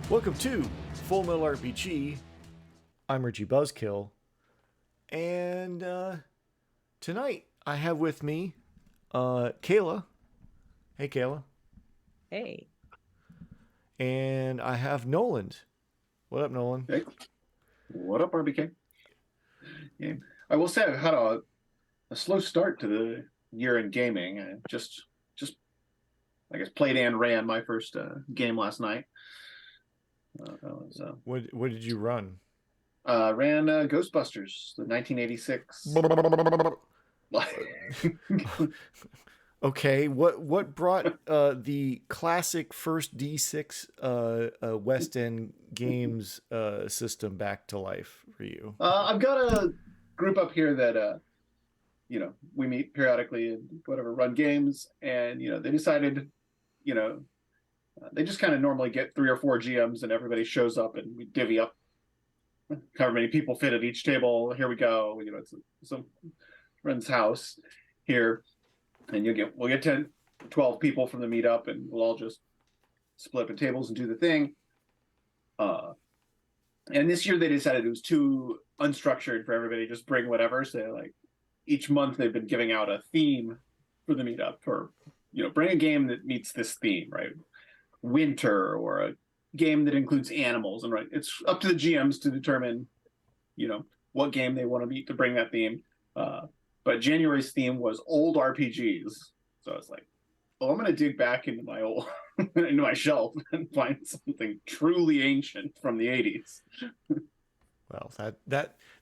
Welcome to Full Metal RPG. I'm Richie Buzzkill, and tonight I have with me Kayla. Hey, Kayla. Hey. And I have Noland. What up, Nolan? Hey. What up, RBK? Yeah. I will say I've had a slow start to the year in gaming. I just I guess played and ran my first game last night. What did you run? Ran Ghostbusters, the 1986. Okay, what brought the classic first D6 West End Games system back to life for you? I've got a group up here that we meet periodically and whatever, run games, and they decided, they just kind of normally get 3 or 4 GMs and everybody shows up and we divvy up however many people fit at each table. Here we go. It's some friend's house here, and we'll get 10, 12 people from the meetup, and we'll all just split up in tables and do the thing. And this year they decided it was too unstructured for everybody to just bring whatever. So each month they've been giving out a theme for the meetup, or bring a game that meets this theme, right? Winter, or a game that includes animals, and right, it's up to the GMs to determine what game they want to meet to bring that theme. But January's theme was old RPGs, so I was like, I'm going to dig back into my old into my shelf and find something truly ancient from the 80s. Well,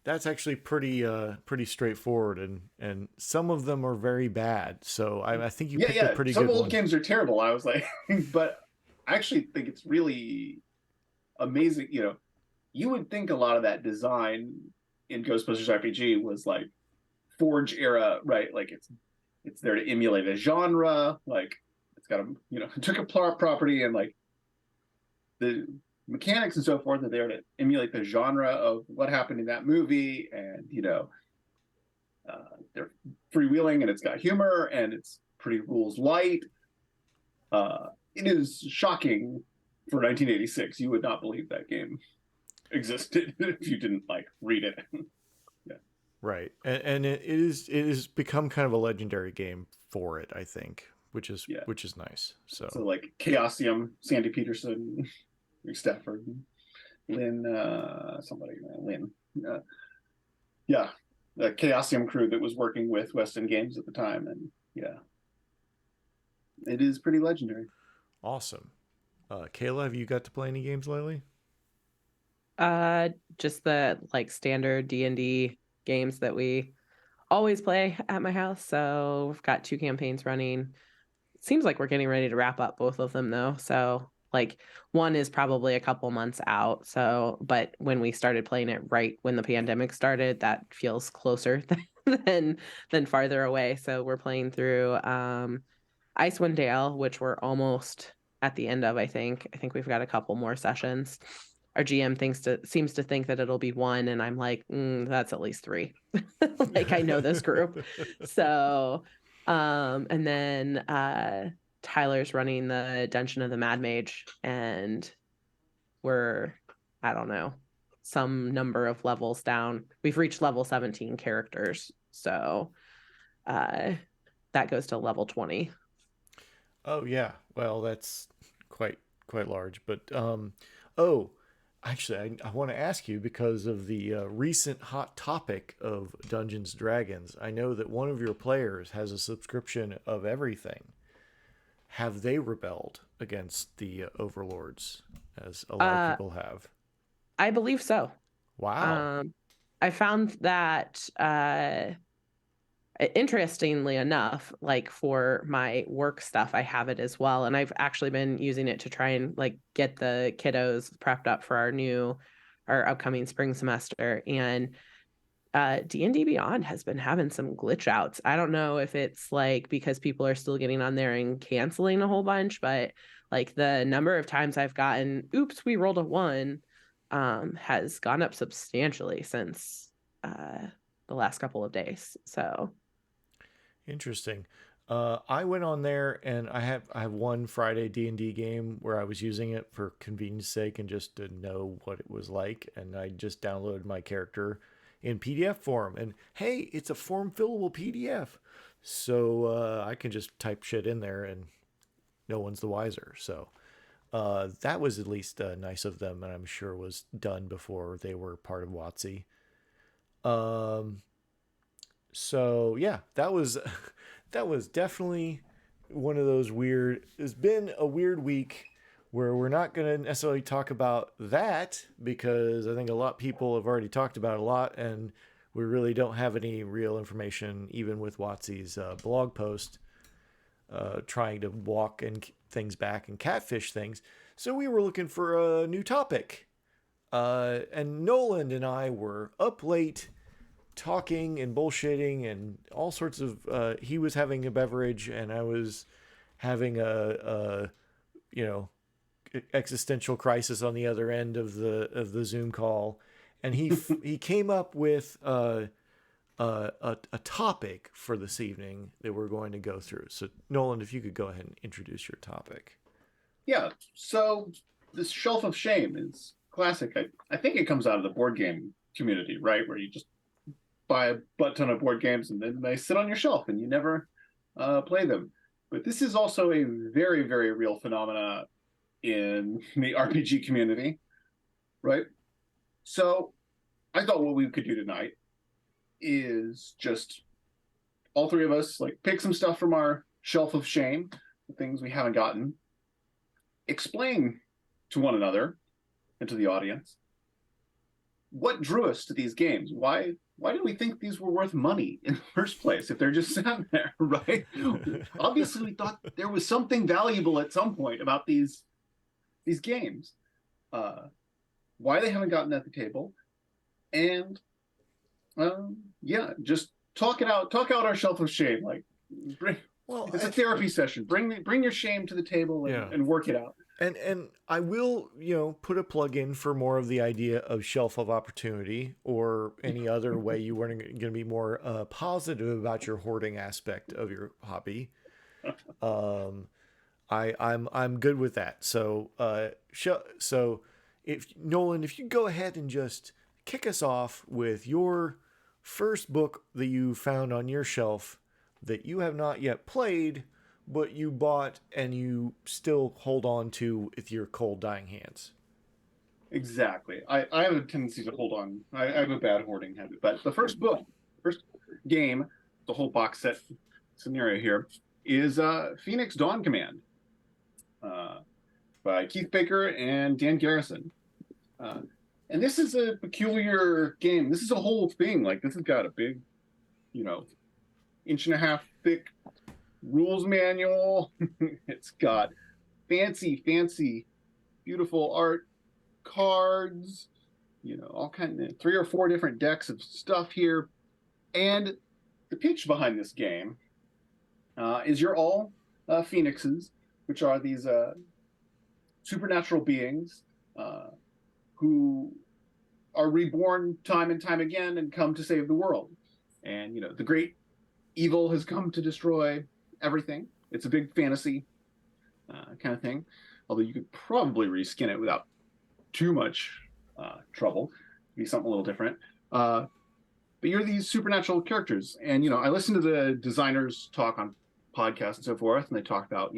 that's actually pretty straightforward, and some of them are very bad. So I think you picked a pretty good one. Some old games are terrible. I was like, but I actually think it's really amazing. You would think a lot of that design in Ghostbusters RPG was like Forge era, right? Like it's there to emulate a genre. Like it's got it took a property and like the mechanics and so forth are there to emulate the genre of what happened in that movie, and they're freewheeling, and it's got humor, and it's pretty rules light. It is shocking for 1986. You would not believe that game existed if you didn't read it. Yeah. Right, and it is become kind of a legendary game for it, I think, which is nice. So like Chaosium, Sandy Peterson, Rick Stafford, Lynn, yeah, the Chaosium crew that was working with West End Games at the time, and it is pretty legendary. Awesome. Kayla, have you got to play any games lately? Just the standard D&D games that we always play at my house. So we've got 2 campaigns running. It seems like we're getting ready to wrap up both of them though. So one is probably a couple months out. So, but when we started playing it right when the pandemic started, that feels closer than farther away. So we're playing through Icewind Dale, which we're almost at the end of. I think we've got a couple more sessions. Our GM seems to think that it'll be 1, and I'm like, that's at least 3. I know this group. So, and then Tyler's running the Dungeon of the Mad Mage, and we're, I don't know, some number of levels down. We've reached level 17 characters, so that goes to level 20. Oh yeah, well that's quite large, but actually I want to ask you, because of the recent hot topic of Dungeons & Dragons. I know that one of your players has a subscription of everything. Have they rebelled against the overlords, as a lot of people have? I believe so. Wow. I found that interestingly enough, for my work stuff, I have it as well. And I've actually been using it to try and get the kiddos prepped up for our upcoming spring semester. And D&D Beyond has been having some glitch outs. I don't know if it's like because people are still getting on there and canceling a whole bunch, but like the number of times I've gotten, oops, we rolled a 1, has gone up substantially since the last couple of days. So Interesting. I went on there and I have one Friday D&D game where I was using it for convenience sake and just to know what it was like, and I just downloaded my character in PDF form, and hey, it's a form fillable PDF, so I can just type shit in there and no one's the wiser. So that was at least nice of them, and I'm sure was done before they were part of WotC. Um, so yeah, that was that was definitely one of those weird. It's been a weird week where we're not going to necessarily talk about that because I think a lot of people have already talked about it a lot, and we really don't have any real information, even with WotC's blog post trying to walk and things back and catfish things. So we were looking for a new topic. And Nolan and I were up late talking and bullshitting and all sorts of he was having a beverage and I was having a you know, existential crisis on the other end of the Zoom call, and he came up with a topic for this evening that we're going to go through. So Nolan, if you could go ahead and introduce your topic. Yeah, so this Shelf of Shame is classic. I think it comes out of the board game community, right? Where you just buy a butt ton of board games and then they sit on your shelf and you never play them. But this is also a very, very real phenomena in the RPG community, right? So I thought what we could do tonight is just all three of us like pick some stuff from our Shelf of Shame, the things we haven't gotten, explain to one another and to the audience what drew us to these games. Why did we think these were worth money in the first place if they're just sitting there, right? Obviously, we thought there was something valuable at some point about these games. Why they haven't gotten at the table, and yeah, just talk out our Shelf of Shame. Like, it's a therapy session. Bring your shame to the table and work it out. And I will, put a plug in for more of the idea of Shelf of Opportunity or any other way you weren't going to be more positive about your hoarding aspect of your hobby. I'm good with that. So if Nolan, if you go ahead and just kick us off with your first book that you found on your shelf that you have not yet played, but you bought and you still hold on to with your cold, dying hands. Exactly. I have a tendency to hold on. I have a bad hoarding habit. But the first game, the whole box set scenario here, is Phoenix Dawn Command by Keith Baker and Dan Garrison. And this is a peculiar game. This is a whole thing. Like, this has got a big, 1.5 inch thick rules manual. It's got fancy, beautiful art, cards, all kinds of 3 or 4 different decks of stuff here. And the pitch behind this game is you're all phoenixes, which are these supernatural beings who are reborn time and time again and come to save the world. And, the great evil has come to destroy everything. It's a big fantasy kind of thing, although you could probably reskin it without too much trouble. Be something a little different. But you're these supernatural characters. And, I listened to the designers talk on podcasts and so forth, and they talk about,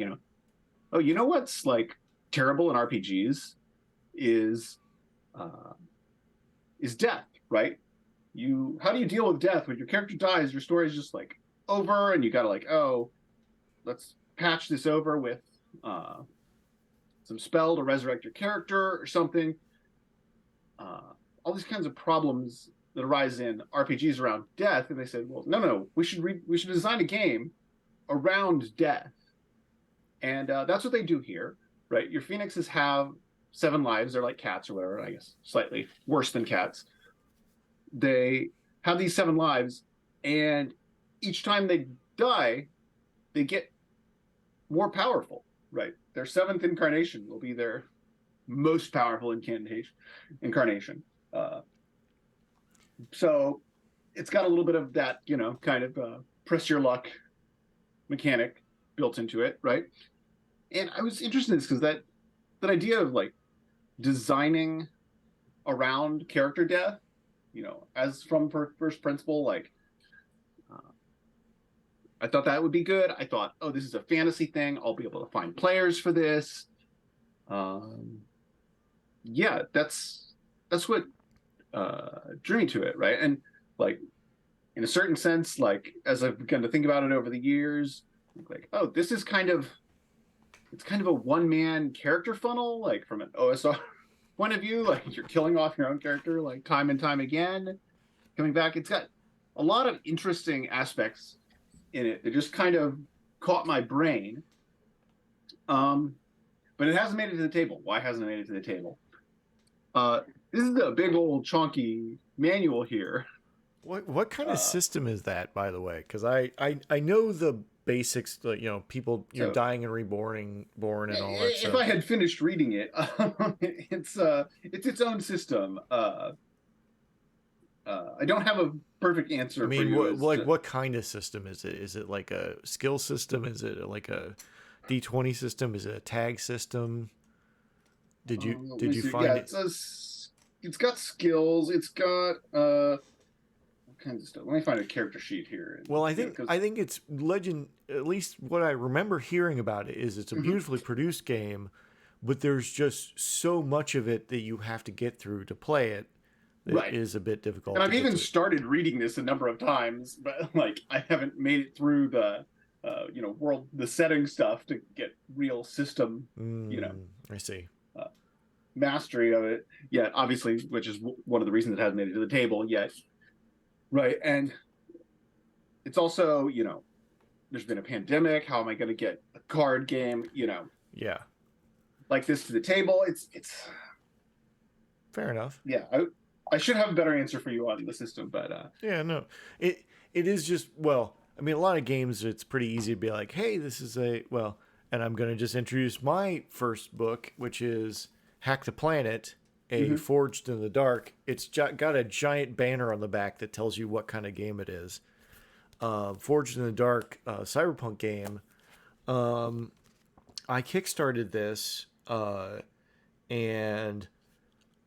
what's like terrible in RPGs is death, right? How do you deal with death? When your character dies, your story is just like over, and you gotta let's patch this over with some spell to resurrect your character or something. All these kinds of problems that arise in RPGs around death, and they said, well, no, we should design a game around death, and that's what they do here, right? Your phoenixes have 7 lives. They're like cats or whatever, I guess slightly worse than cats. They have these 7 lives, and each time they die, they get more powerful, right? Their 7th incarnation will be their most powerful incarnation. So it's got a little bit of that, kind of press your luck mechanic built into it, right? And I was interested in this because that idea of like designing around character death, as from first principle, like I thought that would be good. I thought, oh, this is a fantasy thing. I'll be able to find players for this. Yeah, that's what drew me to it, right? And like in a certain sense, like as I've begun to think about it over the years, like, oh, this is it's kind of a one-man character funnel, like from an OSR point of view, like you're killing off your own character like time and time again, coming back. It's got a lot of interesting aspects in it that just kind of caught my brain. But it hasn't made it to the table. Why hasn't it made it to the table? This is a big old chunky manual here. What kind of system is that, by the way? Because I know the basics, people, you're dying and born and all that stuff. If I had finished reading it, it's its own system. I don't have a perfect answer. I mean, what kind of system is it? Is it like a skill system? Is it like a D20 system? Is it a tag system? Did you find it? It's got skills. It's got kinds of stuff. Let me find a character sheet here. Well, I think it's legend. At least what I remember hearing about it is it's a beautifully produced game, but there's just so much of it that you have to get through to play it. It is a bit difficult. And I've even started reading this a number of times, but like I haven't made it through the the setting stuff to get real system. I see. Mastery of it yet, obviously, which is one of the reasons it hasn't made it to the table yet. Right. And it's also, there's been a pandemic. How am I going to get a card game, Yeah. like this to the table? It's fair enough. Yeah. I should have a better answer for you on the system, but yeah, no, it is just, well, I mean, a lot of games, it's pretty easy to be like, hey, this is and I'm going to just introduce my first book, which is Hack the Planet, Forged in the Dark. It's got a giant banner on the back that tells you what kind of game it is. Forged in the Dark, cyberpunk game. I kickstarted this, and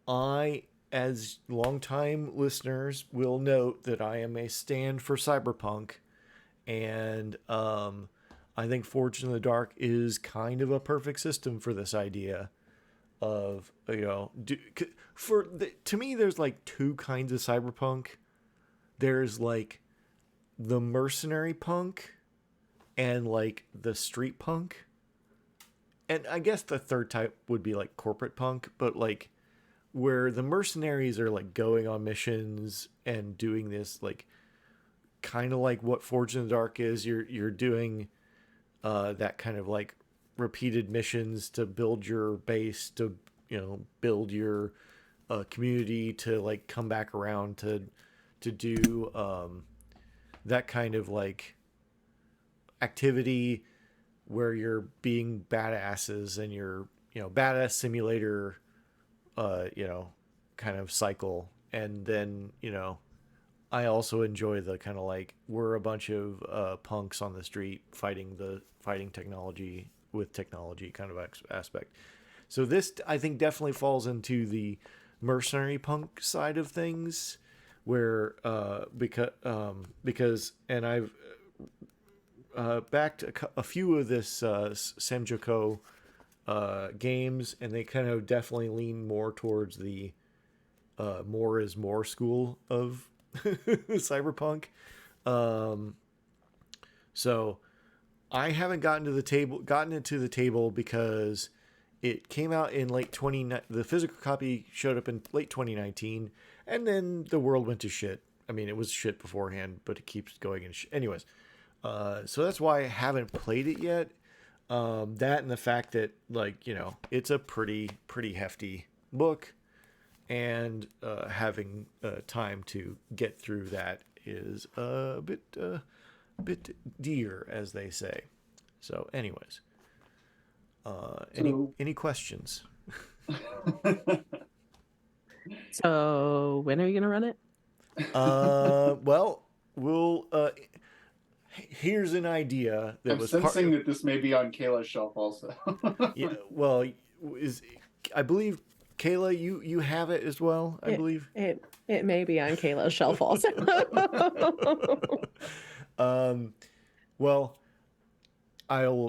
I, as longtime listeners, will note that I am a stand for cyberpunk, and I think Forged in the Dark is kind of a perfect system for this idea of, to me, there's like 2 kinds of cyberpunk. There's like the mercenary punk and like the street punk. And I guess the third type would be like corporate punk, but like where the mercenaries are like going on missions and doing this, like kind of like what Forged in the Dark is. You're doing that kind of like repeated missions to build your base, to build your community, to like come back around to do that kind of like activity where you're being badasses, and you're badass simulator kind of cycle. And then I also enjoy the kind of like, we're a bunch of punks on the street fighting technology with technology kind of aspect. So this, I think, definitely falls into the mercenary punk side of things, where because and I've backed a few of this Senjoko games, and they kind of definitely lean more towards the more is more school of cyberpunk. So I haven't gotten into the table because it came out in the physical copy showed up in late 2019, and then the world went to shit. I mean, it was shit beforehand, but it keeps going and anyways. So that's why I haven't played it yet. That and the fact that it's a pretty hefty book. and having time to get through that is a bit dear, as they say. So, anyways, So any questions? So when are you gonna run it? Well, we'll. Here's an idea that I'm was part. sensing that this may be on Kayla's shelf also. Yeah, well, is I believe Kayla, you have it as well. I believe. It may be on Kayla's shelf also. Well, I'm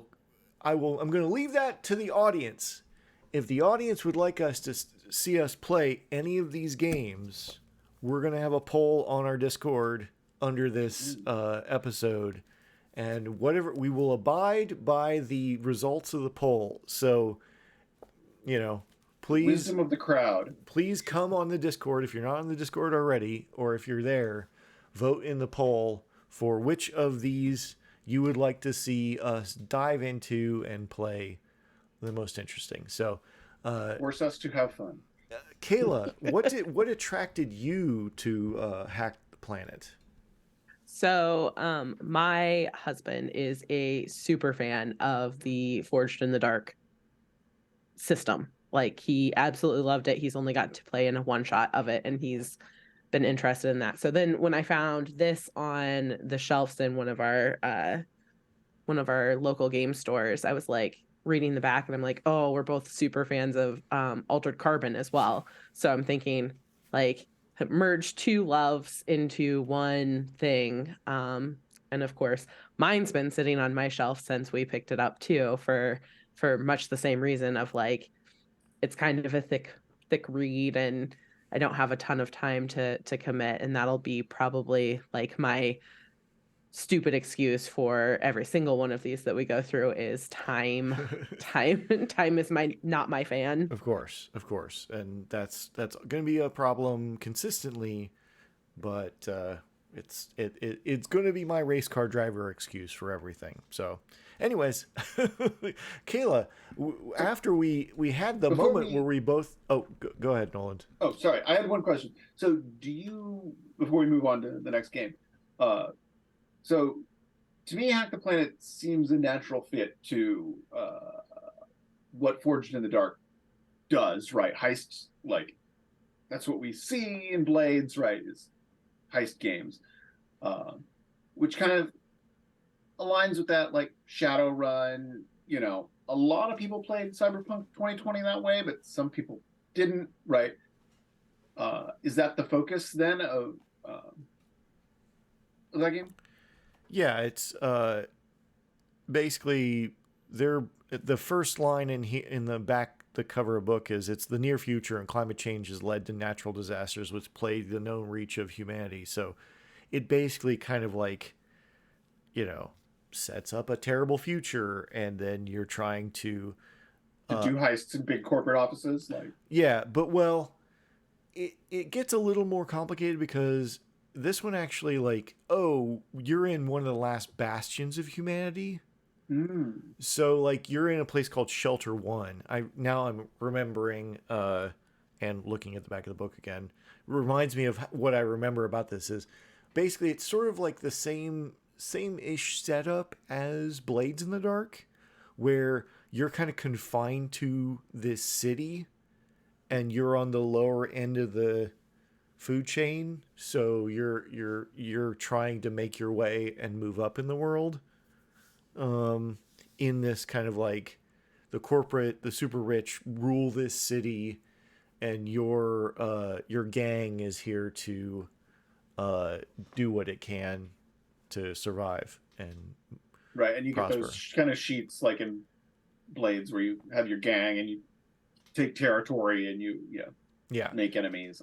going to leave that to the audience. If the audience would like us to see us play any of these games, we're going to have a poll on our Discord under this episode, and whatever, we will abide by the results of the poll. So, please, Wisdom of the crowd. please come on the Discord if you're not on the Discord already, or if you're there, vote in the poll for which of these you would like to see us dive into and play the most interesting. So, Force us to have fun. Kayla, what attracted you to Hack the Planet? So, my husband is a super fan of the Forged in the Dark system. Like, he absolutely loved it. He's only got to play in a one shot of it, and he's been interested in that. So then when I found this on the shelves in one of our local game stores, I was like reading the back and I'm like, oh, we're both super fans of Altered Carbon as well. So I'm thinking, like, merge two loves into one thing. And of course, mine's been sitting on my shelf since we picked it up too, for much the same reason of, like, it's kind of a thick read, and I don't have a ton of time to commit, and that'll be probably like my stupid excuse for every single one of these that we go through is time. Time is not my fan. Of course, and that's going to be a problem consistently, but it's going to be my race car driver excuse for everything. So, anyways, Kayla, after we had the moment where we both. Oh, go ahead, Nolan. Oh, sorry. I had one question. So, do you, before we move on to the next game, so to me, Hack the Planet seems a natural fit to what Forged in the Dark does, right? Heists, like, that's what we see in Blades, right? Is heist games, which kind of aligns with that, like Shadowrun. A lot of people played Cyberpunk 2020 that way, but some people didn't, right? Is that the focus then of that game? Yeah, it's basically the first line in the back the cover of book is, it's the near future and climate change has led to natural disasters which plague the known reach of humanity. So it basically kind of like, sets up a terrible future, and then you're trying to do heists in big corporate offices, like. Yeah, but well, it gets a little more complicated, because this one actually, like, oh, you're in one of the last bastions of humanity. So, like, you're in a place called Shelter One. I'm remembering and looking at the back of the book again. It reminds me of what I remember about this is basically it's sort of like the same-ish setup as Blades in the Dark, where you're kind of confined to this city and you're on the lower end of the food chain, so you're trying to make your way and move up in the world, in this kind of like the super rich rule this city, and your gang is here to do what it can to survive and Right, and you prosper. get those kind of sheets like in Blades where you have your gang and you take territory and you make enemies.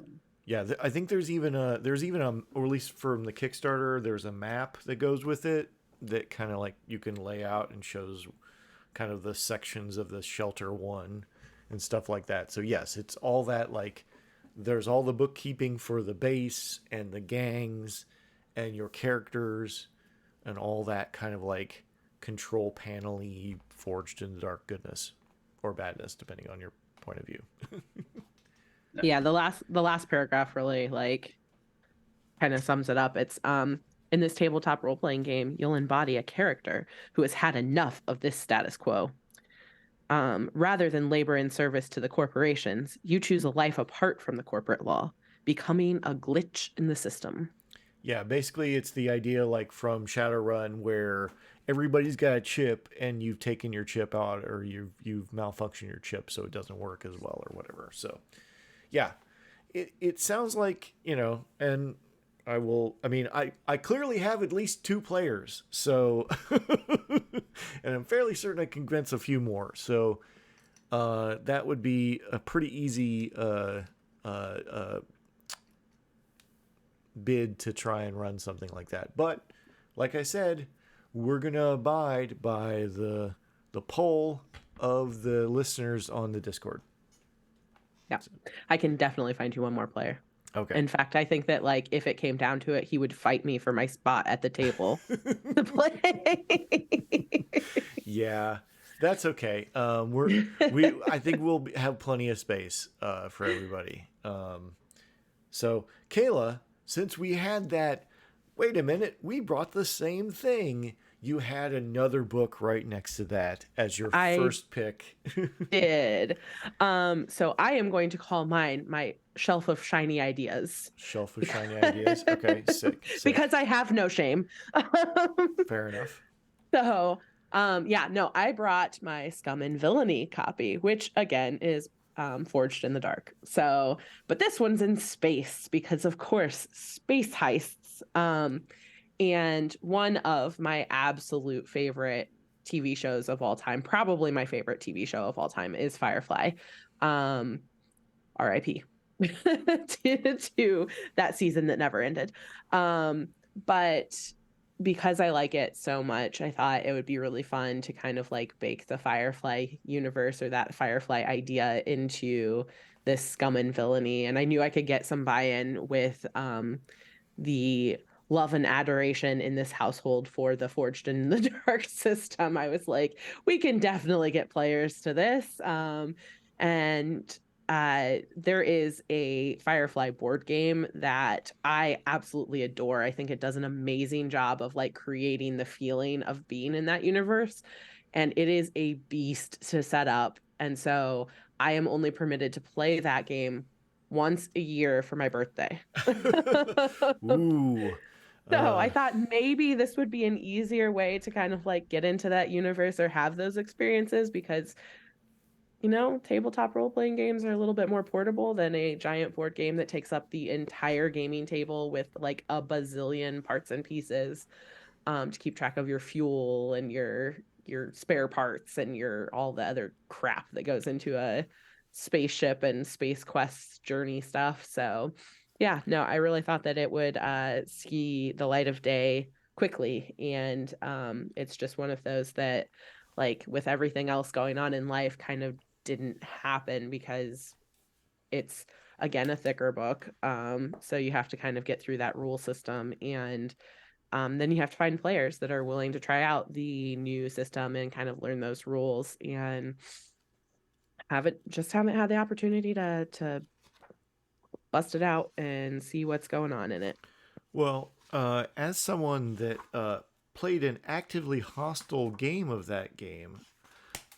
I think there's even a, or at least from the Kickstarter, there's a map that goes with it that kind of like you can lay out and shows kind of the sections of the Shelter One and stuff like that. So yes, it's all that, like, there's all the bookkeeping for the base and the gangs and your characters and all that kind of like control panel-y Forged in the Dark goodness or badness, depending on your point of view. Yeah, the last paragraph really like kind of sums it up. It's in this tabletop role-playing game, you'll embody a character who has had enough of this status quo. Rather than labor in service to the corporations, you choose a life apart from the corporate law, becoming a glitch in the system. Yeah, basically it's the idea like from Shadowrun where everybody's got a chip and you've taken your chip out or you've malfunctioned your chip so it doesn't work as well or whatever. So yeah, it sounds like, and I clearly have at least 2 players, so and I'm fairly certain I can convince a few more. So that would be a pretty easy bid to try and run something like that. But like I said, we're gonna abide by the poll of the listeners on the Discord. Yeah, I can definitely find you one more player. Okay. In fact, I think that like if it came down to it, he would fight me for my spot at the table to play. Yeah, that's okay. I think we'll have plenty of space for everybody. So Kayla, since we had that, wait a minute, we brought the same thing. You had another book right next to that as your first pick. Did. So I am going to call mine my shelf of shiny ideas. Shelf of shiny ideas. Okay, sick. Because I have no shame. Fair enough. So, yeah, no, I brought my Scum and Villainy copy, which again is Forged in the Dark. So, but this one's in space because, of course, space heists. And one of my absolute favorite TV shows of all time, probably my favorite TV show of all time, is Firefly. R.I.P. to that season that never ended. But because I like it so much, I thought it would be really fun to kind of like bake the Firefly universe or that Firefly idea into this Scum and Villainy. And I knew I could get some buy-in with the love and adoration in this household for the Forged in the Dark system. I was like, we can definitely get players to this. And there is a Firefly board game that I absolutely adore. I think it does an amazing job of like creating the feeling of being in that universe. And it is a beast to set up. And so I am only permitted to play that game once a year for my birthday. Ooh. So I thought maybe this would be an easier way to kind of like get into that universe or have those experiences because, tabletop role-playing games are a little bit more portable than a giant board game that takes up the entire gaming table with like a bazillion parts and pieces to keep track of your fuel and your spare parts and your all the other crap that goes into a spaceship and space quest journey stuff. So yeah, no, I really thought that it would see the light of day quickly. And it's just one of those that, like, with everything else going on in life, kind of didn't happen because it's, again, a thicker book. So you have to kind of get through that rule system. And then you have to find players that are willing to try out the new system and kind of learn those rules and haven't had the opportunity to bust it out and see what's going on in it. Well, as someone that played an actively hostile game of that game,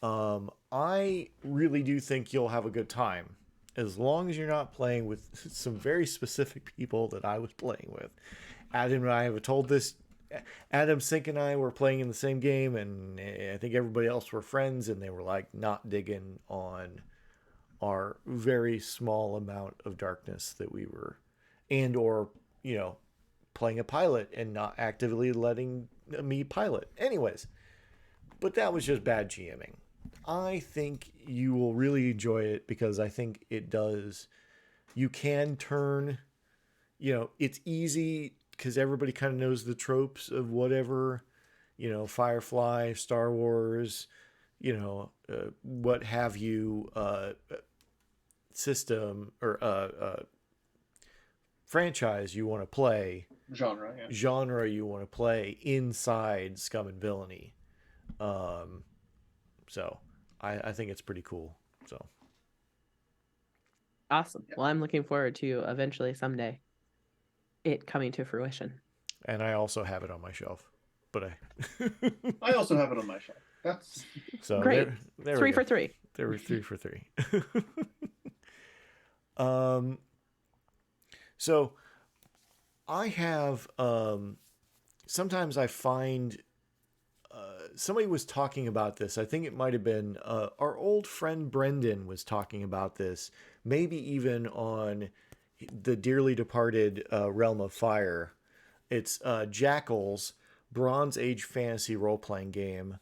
I really do think you'll have a good time. As long as you're not playing with some very specific people that I was playing with. Adam and I have told this. Adam, Sink, and I were playing in the same game, and I think everybody else were friends, and they were like not digging on our very small amount of darkness that we were, and or playing a pilot and not actively letting me pilot. Anyways, but that was just bad GMing. I think you will really enjoy it because I think it does. You can turn, it's easy because everybody kind of knows the tropes of whatever, Firefly, Star Wars, what have you, system or franchise you want to play, genre you want to play inside Scum and Villainy. So I think it's pretty cool. So Awesome. Yeah. Well, I'm looking forward to eventually someday it coming to fruition. And I also have it on my shelf, but I also have it on my shelf. That's so Great. there we Three go. for three. There were 3 for 3. um, so I have sometimes I find somebody was talking about this. I think it might have been our old friend Brendan was talking about this, maybe even on the dearly departed Realm of Fire. It's Jackals, Bronze Age fantasy role playing game.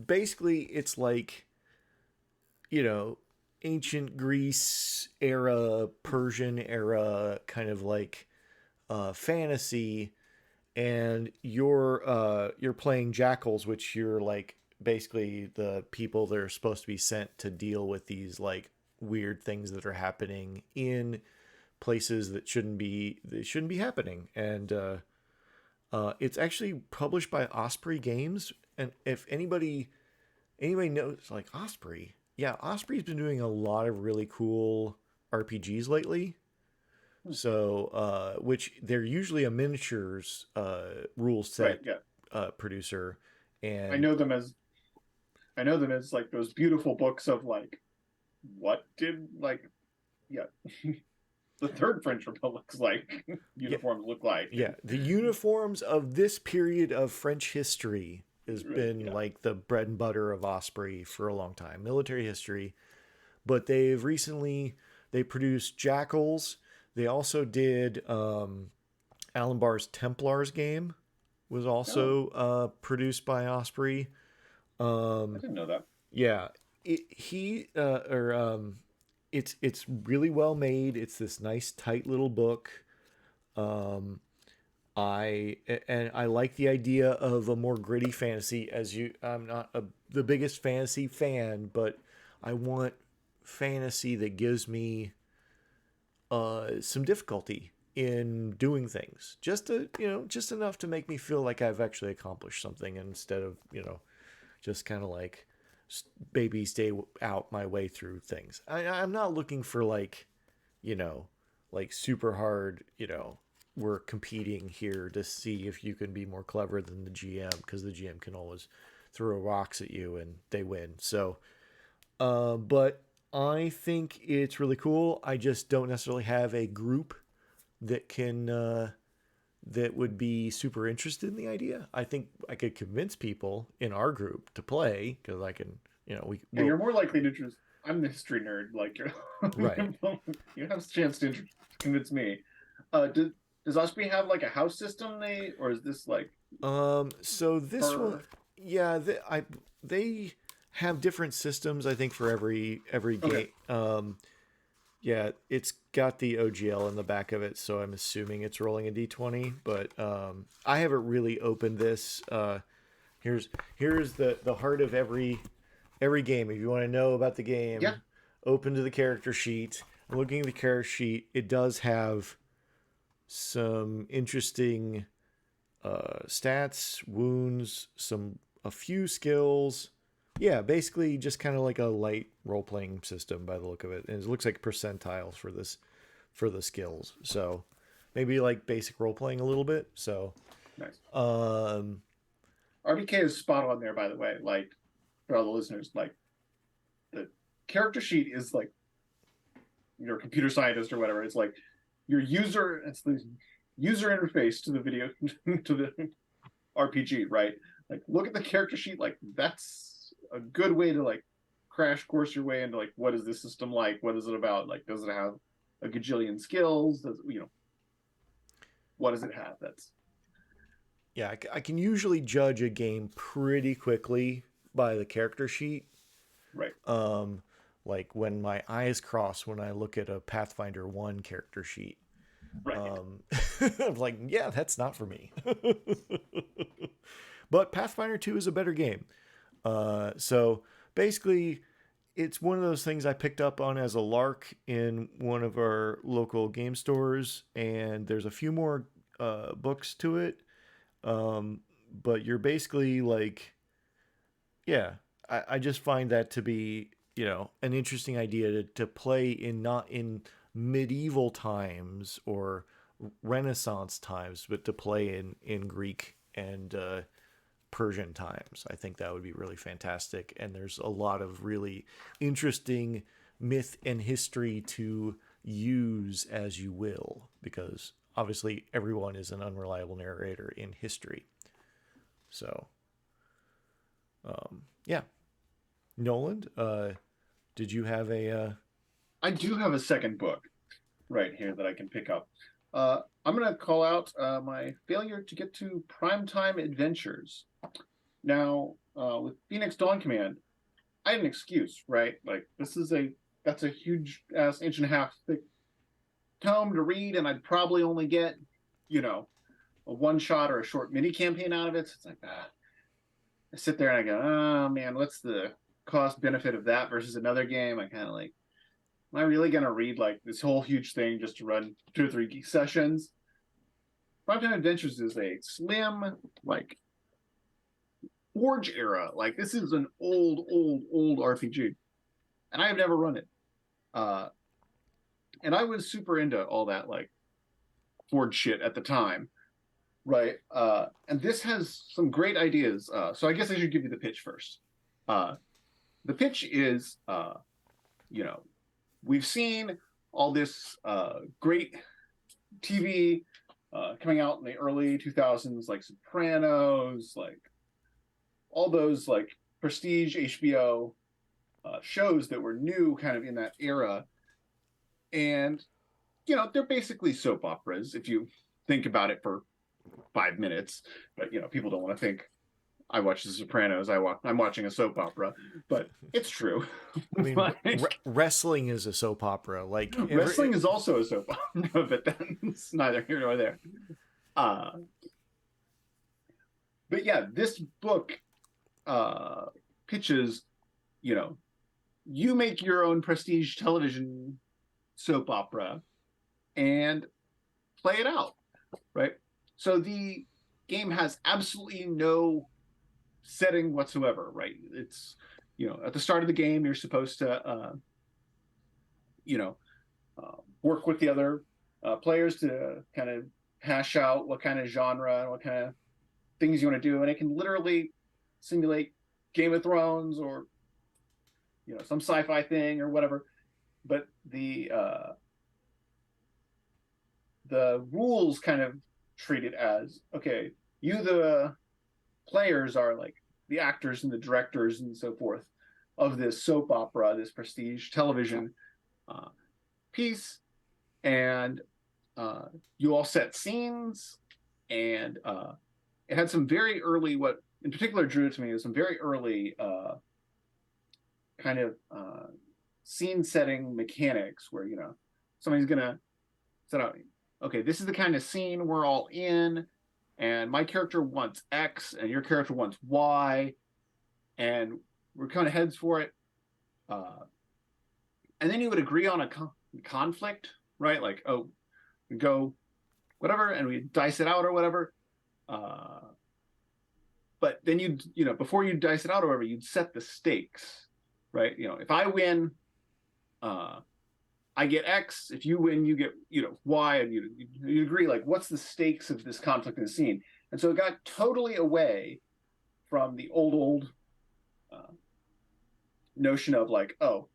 Basically, it's like, you know, ancient Greece era, Persian era, kind of like fantasy, and you're playing Jackals, which you're like basically the people that are supposed to be sent to deal with these like weird things that are happening in places that shouldn't be happening. And it's actually published by Osprey Games. And if anybody knows like Osprey, yeah, Osprey's been doing a lot of really cool RPGs lately. So, which they're usually a miniatures rule right. set Yeah, producer, I and know them as I know them as like those beautiful books of like what did like yeah the third French Republic's like yeah, uniforms look like. yeah, the uniforms of this period of French history has been Yeah. like the bread and butter of Osprey for a long time, military history. But they've recently they produced Jackals. They also did Alan Barr's Templars game was Oh, also produced by Osprey. I didn't know that. Yeah, he or it's really well made. It's this nice tight little book. Um, I like the idea of a more gritty fantasy. I'm not the biggest fantasy fan, but I want fantasy that gives me some difficulty in doing things, just to just enough to make me feel like I've actually accomplished something instead of just kind of like baby stay out my way through things. I'm not looking for like, you know, like super hard, we're competing here to see if you can be more clever than the GM because the GM can always throw rocks at you and they win. So, but I think it's really cool. I just don't necessarily have a group that can that would be super interested in the idea. I think I could convince people in our group to play because I can, we Yeah, will. you're more likely to just. I'm the history nerd. Like you're, Right. you have a chance to convince me. Does Osprey have like a house system? Or is this like So this one, per? yeah, they have different systems. I think for every Okay, game. Yeah, it's got the OGL in the back of it, so I'm assuming it's rolling a d20. But I haven't really opened this. Here's the heart of every game. If you want to know about the yeah, game, open to the character sheet. I'm looking at the character sheet. It does have some interesting stats, wounds, a few skills. Yeah, basically just kind of like a light role playing system by the look of it. And it looks like percentiles for the skills. So maybe like basic role playing a little bit. So nice. um RBK is spot on there, by the way. Like for all the listeners, like the character sheet is like your computer scientist or whatever. It's like your user. It's the user interface to the video to the RPG, right? Like look at the character sheet. Like that's a good way to like crash course your way into like what is this system like? What is it about? Like does it have a gajillion skills? Does what does it have? That's yeah, I can usually judge a game pretty quickly by the character sheet. right. Um like when my eyes cross when I look at a Pathfinder 1 character sheet. Right. I'm like, yeah, that's not for me. But Pathfinder 2 is a better game. So basically, it's one of those things I picked up on as a lark in one of our local game stores, and there's a few more books to it. But you're basically like, yeah, I just find that to be an interesting idea to play in, not in medieval times or Renaissance times, but to play in Greek and Persian times. I think that would be really fantastic. And there's a lot of really interesting myth and history to use as you will, because obviously everyone is an unreliable narrator in history. So, yeah. Nolan, did you have a? I do have a second book right here that I can pick up. I'm going to call out my failure to get to Primetime Adventures. Now, with Phoenix Dawn Command, I had an excuse, right? Like, that's a huge ass inch and a half thick tome to read, and I'd probably only get, a one shot or a short mini campaign out of it. So it's like, I sit there and I go, oh man, what's the cost benefit of that versus another game? I kind of like, am I really going to read like this whole huge thing just to run 2 or 3 sessions? Primetime Adventures is a slim, like, Forge era. Like, this is an old RPG. And I have never run it. And I was super into all that, like, Forge shit at the time. Right. And this has some great ideas. So I guess I should give you the pitch first. The pitch is, we've seen all this great TV coming out in the early 2000s, like Sopranos, like all those like prestige HBO shows that were new kind of in that era. And, they're basically soap operas if you think about it for 5 minutes. But, people don't want to think I watch The Sopranos. I'm watching a soap opera, but it's true. I mean, wrestling is a soap opera. Like wrestling is also a soap opera, but that's neither here nor there. But yeah, this book pitches, you make your own prestige television soap opera and play it out, right? So the game has absolutely no setting whatsoever, right? It's, at the start of the game, you're supposed to, work with the other players to kind of hash out what kind of genre and what kind of things you want to do. And it can literally simulate Game of Thrones or, some sci-fi thing or whatever. But the rules kind of treat it as, okay, you, the players, are like the actors and the directors and so forth of this soap opera, this prestige television piece. And you all set scenes, and it had some very early, what in particular drew it to me is some very early kind of scene setting mechanics where, somebody's going to set out, okay, this is the kind of scene we're all in, and my character wants X and your character wants Y, and we're kind of heads for it. And then you would agree on a conflict, right? Like, oh, we go whatever, and we dice it out or whatever. But then before you dice it out or whatever, you'd set the stakes, right? If I win, I get X. If you win, you get, Y, and you agree, like, what's the stakes of this conflict in the scene? And so it got totally away from the old notion of like, oh,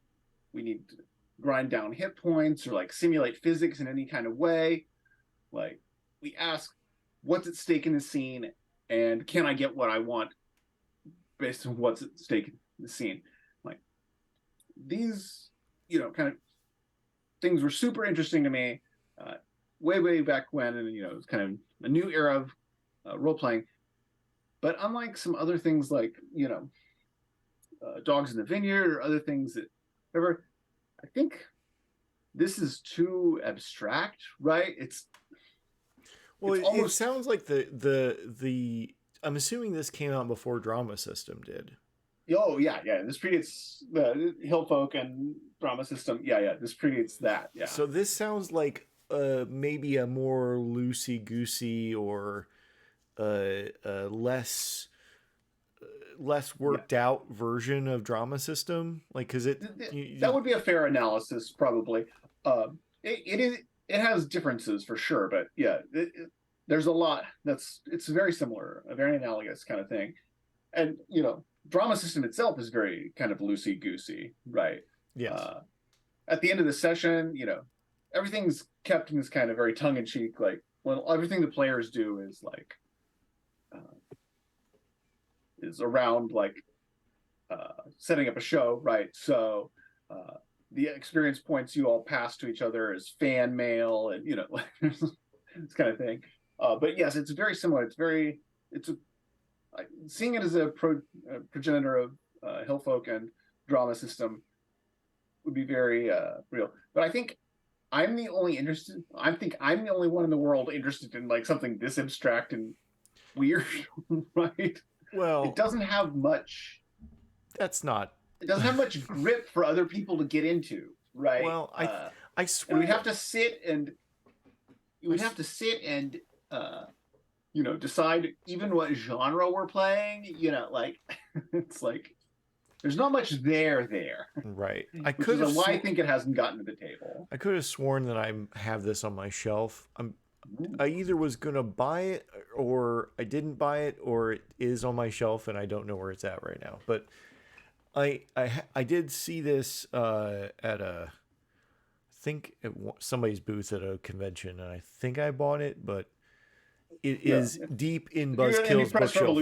we need to grind down hit points or like simulate physics in any kind of way. Like, we ask, what's at stake in the scene, and can I get what I want based on what's at stake in the scene? Like, these, kind of things were super interesting to me way back when, and it was kind of a new era of role playing. But unlike some other things like Dogs in the Vineyard or other things that ever, I think this is too abstract, right? It sounds like the I'm assuming this came out before Drama System did. Oh yeah. This predates the Hillfolk and Drama System. Yeah. This predates that. Yeah. So this sounds like maybe a more loosey goosey or less less worked out version of drama system, like because that would be a fair analysis, probably. It has differences for sure, but yeah, there's a lot it's very similar, a very analogous kind of thing, and drama system itself is very kind of loosey goosey, right? Yes. At the end of the session, everything's kept in this kind of very tongue in cheek, like everything the players do is like is around like setting up a show, right? So the experience points you all pass to each other is fan mail, and like this kind of thing. But yes, it's very similar. Seeing it as a progenitor of Hillfolk and drama system would be very real. But I think I'm the only one in the world interested in like something this abstract and weird, right? Well, it doesn't have much. That's not. It doesn't have much grip for other people to get into, right? Well, I swear. And we'd have to sit and decide even what genre we're playing. Like it's like there's not much there. Right. Which is why I think it hasn't gotten to the table. I could have sworn that I have this on my shelf. I either was gonna buy it, or I didn't buy it, or it is on my shelf and I don't know where it's at right now. But I did see this at somebody's booth at a convention, and I think I bought it, but it is deep in Buzzkill's bookshelf.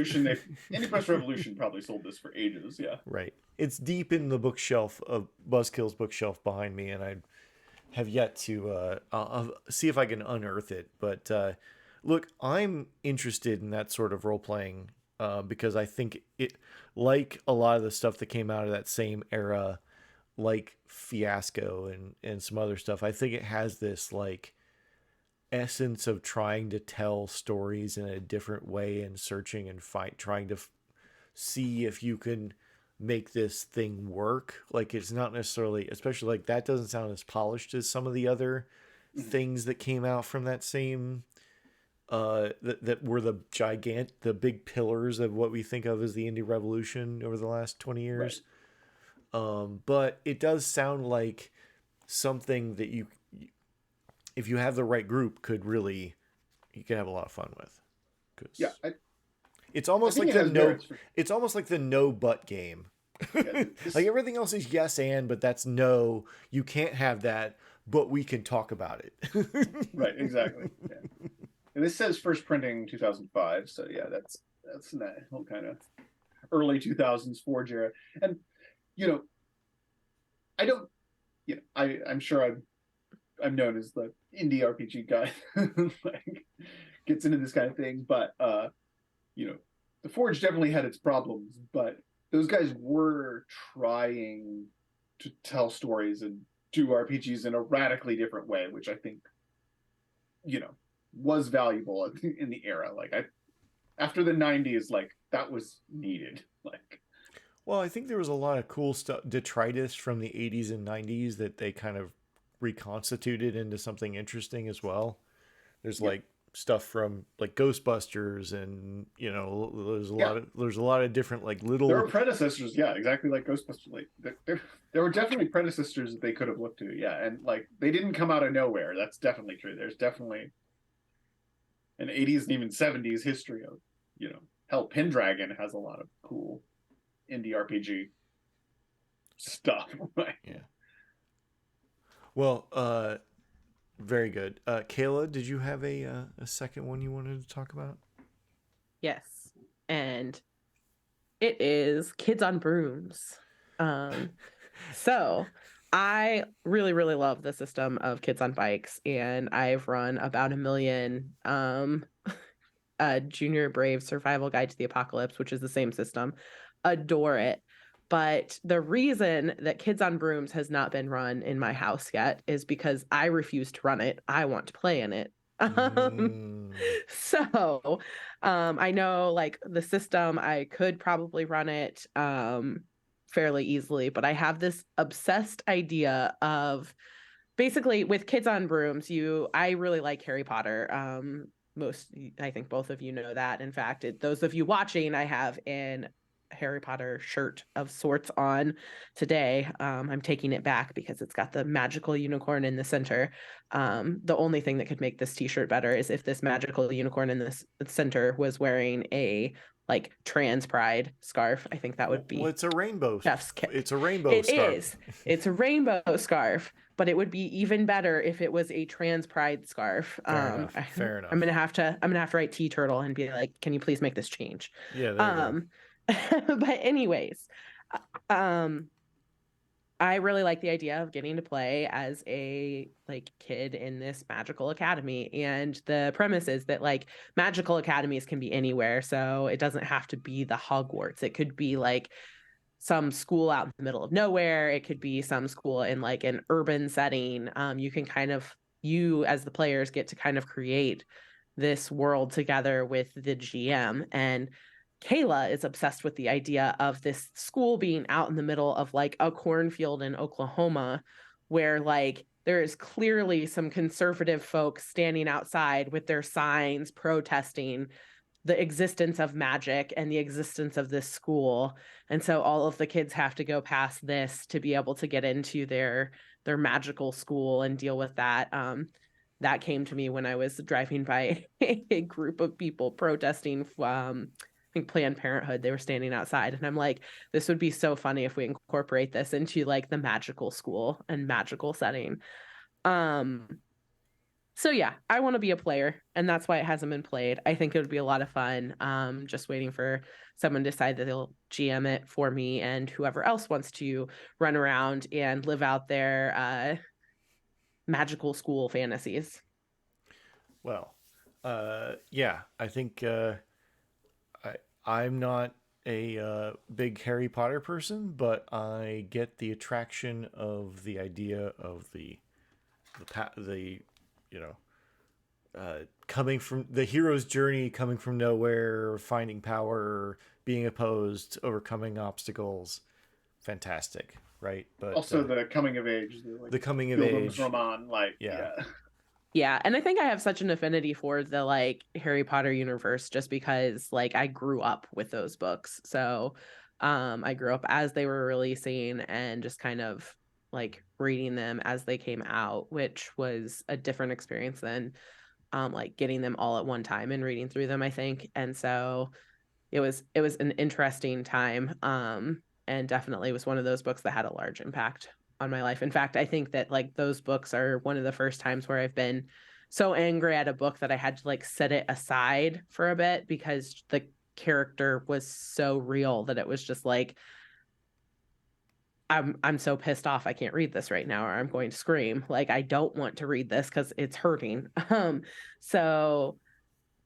Any Press Revolution probably sold this for ages. Yeah. Right. It's deep in the bookshelf of Buzzkill's bookshelf behind me, and I have yet to I'll see if I can unearth it. But look, I'm interested in that sort of role playing because I think it, like a lot of the stuff that came out of that same era, like Fiasco and some other stuff, I think it has this like essence of trying to tell stories in a different way and searching and trying to see if you can make this thing work. Like it's not necessarily, especially like that doesn't sound as polished as some of the other things that came out from that same that were the big pillars of what we think of as the indie revolution over the last 20 years. Right. But it does sound like something that you if you have the right group you can have a lot of fun with. It's almost like it's almost like the no but game. Like everything else is yes and, but that's no, you can't have that, but we can talk about it. Right, exactly. Yeah. And this says first printing 2005, so yeah, that's that whole kind of early 2000s Forge era. And I'm sure I'm known as the indie RPG guy, like gets into this kind of thing, but the Forge definitely had its problems, but those guys were trying to tell stories and do RPGs in a radically different way, which I think was valuable in the era. Like after the 90s, like that was needed. Like, well, I think there was a lot of cool stuff, detritus from the 80s and 90s that they kind of reconstituted into something interesting as well. There's like stuff from like Ghostbusters, and there's a lot of different like little. There were predecessors, yeah, exactly like Ghostbusters. Like there were definitely predecessors that they could have looked to, yeah, and like they didn't come out of nowhere. That's definitely true. There's definitely an 80s and even 70s history of, hell, Pendragon has a lot of cool indie RPG stuff, right? Yeah. Well, very good. Kayla, did you have a second one you wanted to talk about? Yes. And it is Kids on Brooms. So I really, really love the system of Kids on Bikes, and I've run about 1 million Junior Brave Survival Guide to the Apocalypse, which is the same system. Adore it. But the reason that Kids on Brooms has not been run in my house yet is because I refuse to run it. I want to play in it. So I know like the system, I could probably run it fairly easily, but I have this obsessed idea of basically with Kids on Brooms, I really like Harry Potter. I think both of you know that. In fact, those of you watching, I have an Harry Potter shirt of sorts on today. I'm taking it back because it's got the magical unicorn in the center. The only thing that could make this t-shirt better is if this magical unicorn in the center was wearing a like trans pride scarf. I think that would Well, be it's a rainbow. chef's kiss. It's a rainbow It scarf. is. It's a rainbow scarf, but it would be even better if it was a trans pride scarf. Fair enough. Fair enough. I'm gonna have to write Tea Turtle and be like, can you please make this change? Yeah, there you go. But anyways, I really like the idea of getting to play as a like kid in this magical academy. And the premise is that like magical academies can be anywhere. So it doesn't have to be the Hogwarts. It could be like some school out in the middle of nowhere. It could be some school in like an urban setting. You as the players get to kind of create this world together with the GM. And Kayla is obsessed with the idea of this school being out in the middle of like a cornfield in Oklahoma where like there is clearly some conservative folks standing outside with their signs protesting the existence of magic and the existence of this school. And so all of the kids have to go past this to be able to get into their magical school and deal with that. That came to me when I was driving by a group of people protesting I think Planned Parenthood. They were standing outside and I'm like, this would be so funny if we incorporate this into like the magical school and magical setting. So yeah, I want to be a player, and that's why it hasn't been played. I think it would be a lot of fun. Just waiting for someone to decide that they'll GM it for me and whoever else wants to run around and live out their magical school fantasies. Well, yeah, I think I'm not a big Harry Potter person, but I get the attraction of the idea of the you know, coming from the hero's journey, coming from nowhere, finding power, being opposed, overcoming obstacles. Fantastic, right? But also the coming of age, the coming of Bildungsroman, age, Roman, like yeah. Yeah, and I think I have such an affinity for the like Harry Potter universe just because like I grew up with those books. So I grew up as they were releasing and just kind of like reading them as they came out, which was a different experience than like getting them all at one time and reading through them, I think. And so it was an interesting time. And definitely was one of those books that had a large impact on my life. In fact, I think that like those books are one of the first times where I've been so angry at a book that I had to like set it aside for a bit because the character was so real that it was just like I'm so pissed off I can't read this right now or I'm going to scream. Like I don't want to read this because it's hurting. So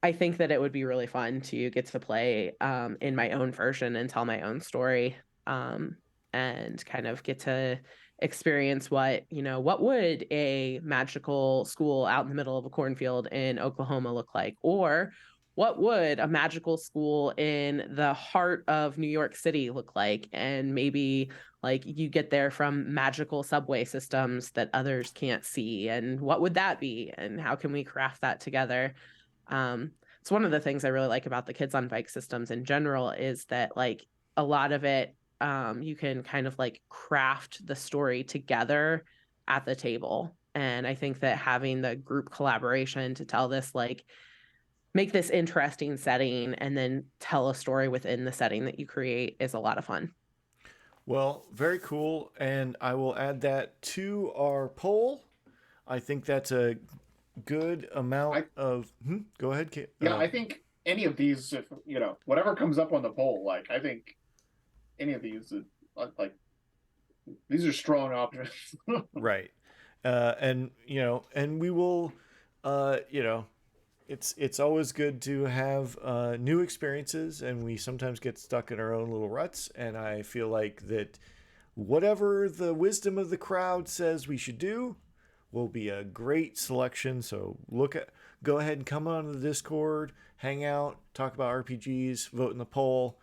I think that it would be really fun to get to play in my own version and tell my own story and kind of get to experience what would a magical school out in the middle of a cornfield in Oklahoma look like, or what would a magical school in the heart of New York City look like, and maybe like you get there from magical subway systems that others can't see, and what would that be and how can we craft that together. It's one of the things I really like about the Kids on Bike systems in general is that like a lot of it you can kind of like craft the story together at the table. And I think that having the group collaboration to tell this like make this interesting setting and then tell a story within the setting that you create is a lot of fun. Well, very cool. And I will add that to our poll. I think that's a good amount of. Go ahead, Kate. Yeah, I think any of these, if whatever comes up on the poll, like I think any of these, like these are strong options. Right, and and we will, it's always good to have new experiences, and we sometimes get stuck in our own little ruts. And I feel like that whatever the wisdom of the crowd says we should do will be a great selection. So go ahead and come on the Discord, hang out, talk about RPGs, vote in the poll.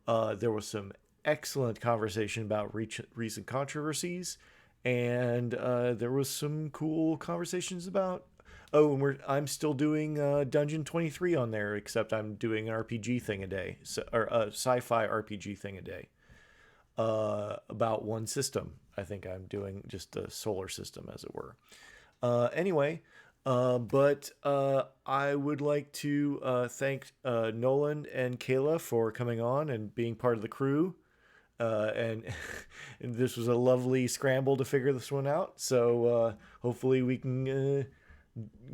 There was some excellent conversation about recent controversies, and there was some cool conversations about Oh, and I'm still doing Dungeon 23 on there, except I'm doing an RPG thing a day, or a sci-fi RPG thing a day. About one system. I think I'm doing just a solar system, as it were. Anyway, but I would like to thank Nolan and Kayla for coming on and being part of the crew. And, and this was a lovely scramble to figure this one out. So hopefully we can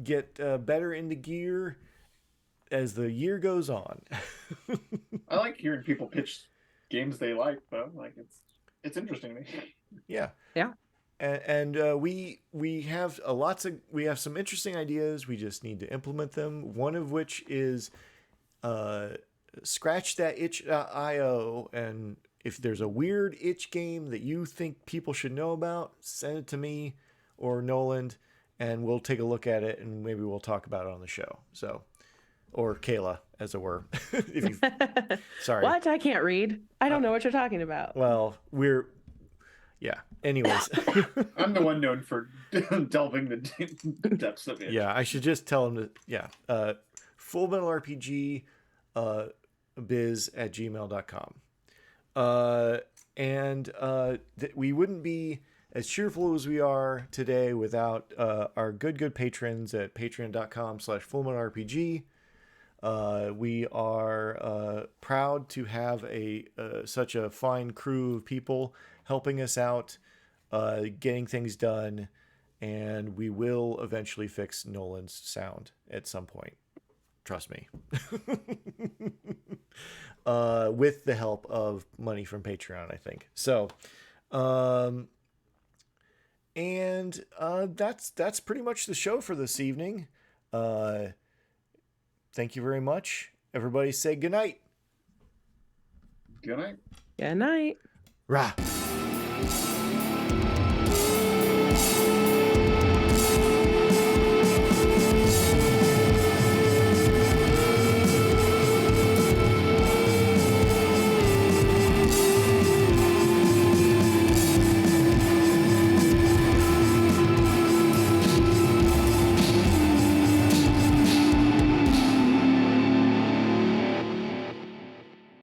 get better into gear as the year goes on. I like hearing people pitch games they like, though. Like it's interesting to me. Yeah. Yeah. And we have we have some interesting ideas. We just need to implement them. One of which is scratch that itch.io, and if there's a weird itch game that you think people should know about, send it to me or Nolan, and we'll take a look at it, and maybe we'll talk about it on the show. So, or Kayla, as it were. If you, sorry. What? I can't read. I don't know what you're talking about. Well, yeah. Anyways. I'm the one known for delving the depths of it. Yeah, I should just tell him to, yeah. Full Metal RPG biz@gmail.com. We wouldn't be as cheerful as we are today without our good patrons at patreon.com/fullmetalrpg. We are proud to have such a fine crew of people helping us out, getting things done, and we will eventually fix Nolan's sound at some point. Trust me. With the help of money from Patreon, I think. So, that's pretty much the show for this evening. Thank you very much. Everybody say goodnight. Good night. Good night. Rah.